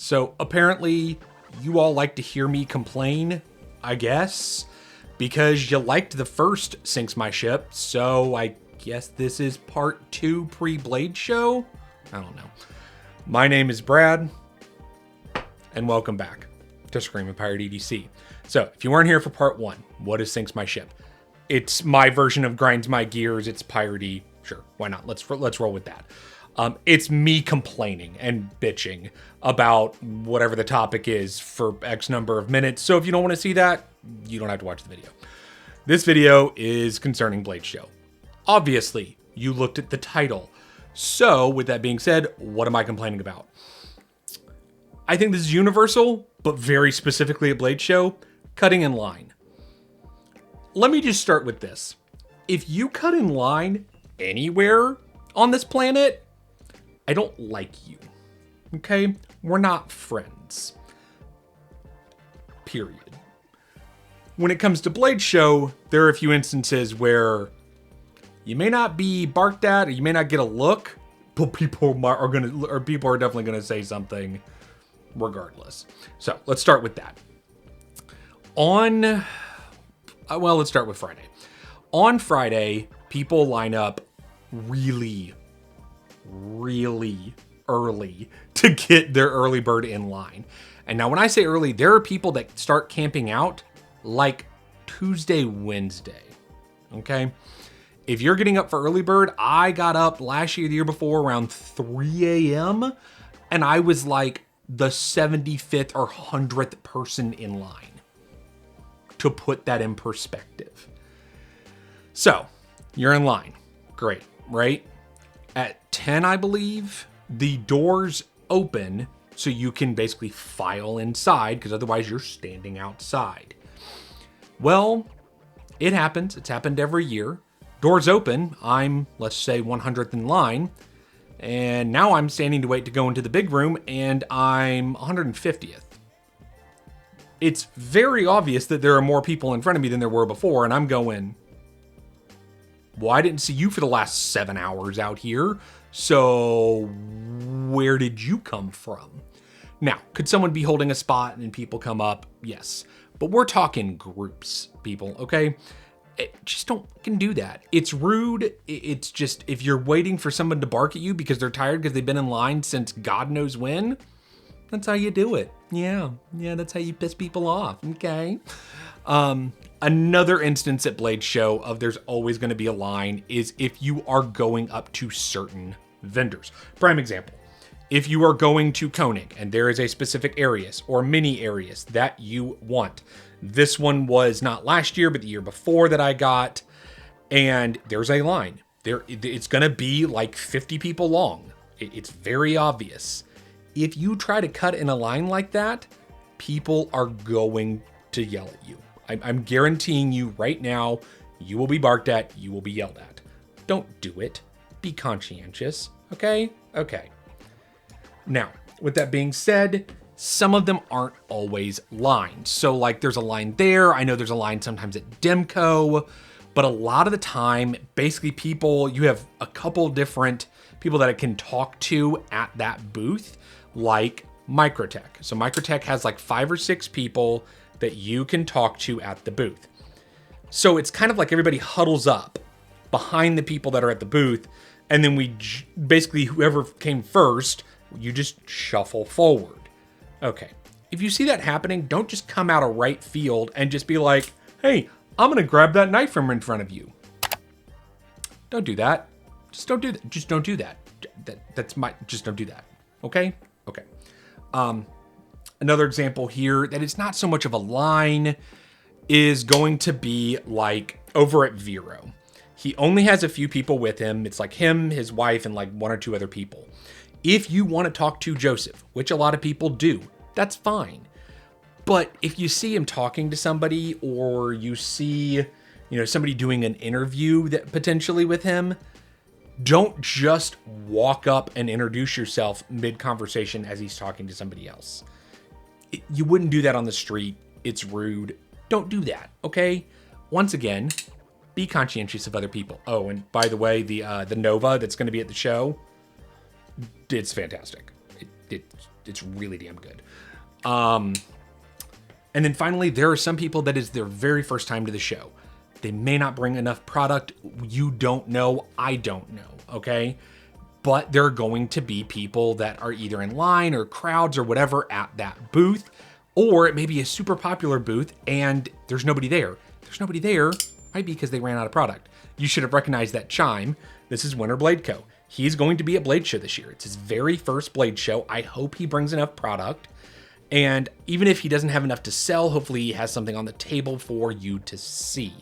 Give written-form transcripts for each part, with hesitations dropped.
So apparently you all like to hear me complain, I guess, because you liked the first Sinks My Ship. So I guess this is part 2 pre-Blade show. I don't know. My name is Brad and welcome back to Screaminpirate EDC. So if you weren't here for part 1, what is Sinks My Ship? It's my version of Grinds My Gears. It's piratey. Sure, why not? Let's roll with that. It's me complaining and bitching about whatever the topic is for X number of minutes. So if you don't want to see that, you don't have to watch the video. This video is concerning Blade Show. Obviously, you looked at the title. So with that being said, what am I complaining about? I think this is universal, but very specifically at Blade Show, cutting in line. Let me just start with this. If you cut in line anywhere on this planet, I don't like you, okay? We're not friends, period. When it comes to Blade Show, there are a few instances where you may not be barked at or you may not get a look, but people are definitely gonna say something regardless. So let's start with that. Let's start with Friday. On Friday, people line up really early to get their early bird in line. And now when I say early, there are people that start camping out like Tuesday, Wednesday. Okay? If you're getting up for early bird, I got up last year, the year before, around 3 a.m. and I was like the 75th or 100th person in line. To put that in perspective. So, you're in line. Great, right? At 10, I believe, the doors open so you can basically file inside because otherwise you're standing outside. Well, it happens. It's happened every year. Doors open. I'm, let's say, 100th in line. And now I'm standing to wait to go into the big room and I'm 150th. It's very obvious that there are more people in front of me than there were before, and I'm going, well, I didn't see you for the last 7 hours out here, so where did you come from? Now, could someone be holding a spot and people come up? Yes. But we're talking groups, people, okay? Just don't fucking do that. It's rude. It's just, if you're waiting for someone to bark at you because they're tired because they've been in line since God knows when, that's how you do it. Yeah, that's how you piss people off, okay? Another instance at Blade Show of there's always gonna be a line is if you are going up to certain vendors. Prime example, if you are going to Koenig and there is a specific areas or mini areas that you want. This one was not last year, but the year before that I got, and there's a line. It's gonna be like 50 people long. It's very obvious. If you try to cut in a line like that, people are going to yell at you. I'm guaranteeing you right now, you will be barked at, you will be yelled at. Don't do it. Be conscientious, okay? Okay. Now, with that being said, some of them aren't always lined. So like there's a line there. I know there's a line sometimes at Demco, but a lot of the time, basically you have a couple different people that I can talk to at that booth. Like Microtech. So Microtech has like 5 or 6 people that you can talk to at the booth. So it's kind of like everybody huddles up behind the people that are at the booth. And then basically whoever came first, you just shuffle forward. Okay. If you see that happening, don't just come out of right field and just be like, hey, I'm going to grab that knife from in front of you. Don't do that. Just don't do that. Just don't do that. Just don't do that. Okay? Okay. Another example here that it's not so much of a line is going to be like over at Vero. He only has a few people with him. It's like him, his wife, and like 1 or 2 other people. If you want to talk to Joseph, which a lot of people do, that's fine. But if you see him talking to somebody or you see, somebody doing an interview that potentially with him, don't just walk up and introduce yourself mid-conversation as he's talking to somebody else. You wouldn't do that on the street. It's rude. Don't do that, okay? Once again, be conscientious of other people. Oh, and by the way, the Nova that's going to be at the show, it's fantastic. It's really damn good. And then finally, there are some people that is their very first time to the show. They may not bring enough product. You don't know. I don't know. Okay. But there are going to be people that are either in line or crowds or whatever at that booth, or it may be a super popular booth and there's nobody there. There's nobody there. Might be because they ran out of product. You should have recognized that chime. This is Winter Blade Co. He's going to be at Blade Show this year. It's his very first Blade Show. I hope he brings enough product. And even if he doesn't have enough to sell, hopefully he has something on the table for you to see.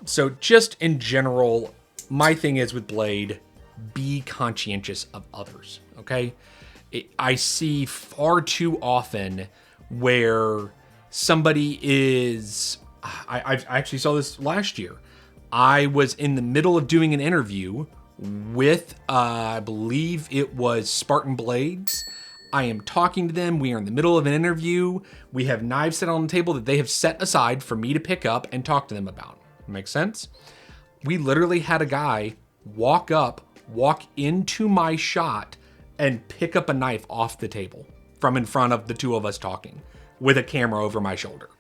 So just in general, my thing is with Blade, be conscientious of others, okay? I see far too often where somebody is... I actually saw this last year. I was in the middle of doing an interview with, I believe it was Spartan Blades. I am talking to them. We are in the middle of an interview. We have knives set on the table that they have set aside for me to pick up and talk to them about. Make sense? We literally had a guy walk into my shot and pick up a knife off the table from in front of the two of us talking with a camera over my shoulder.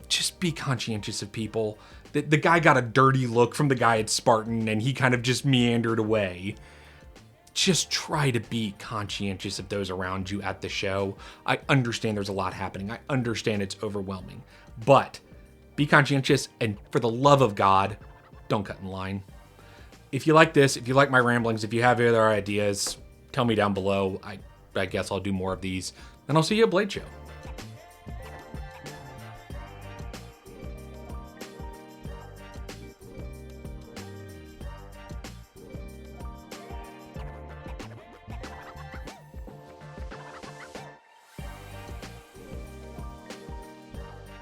Just be conscientious of people. The guy got a dirty look from the guy at Spartan and he kind of just meandered away. Just try to be conscientious of those around you at the show. I understand there's a lot happening. I understand it's overwhelming, but be conscientious, and for the love of God, don't cut in line. If you like this, if you like my ramblings, if you have other ideas, tell me down below. I guess I'll do more of these, and I'll see you at Blade Show.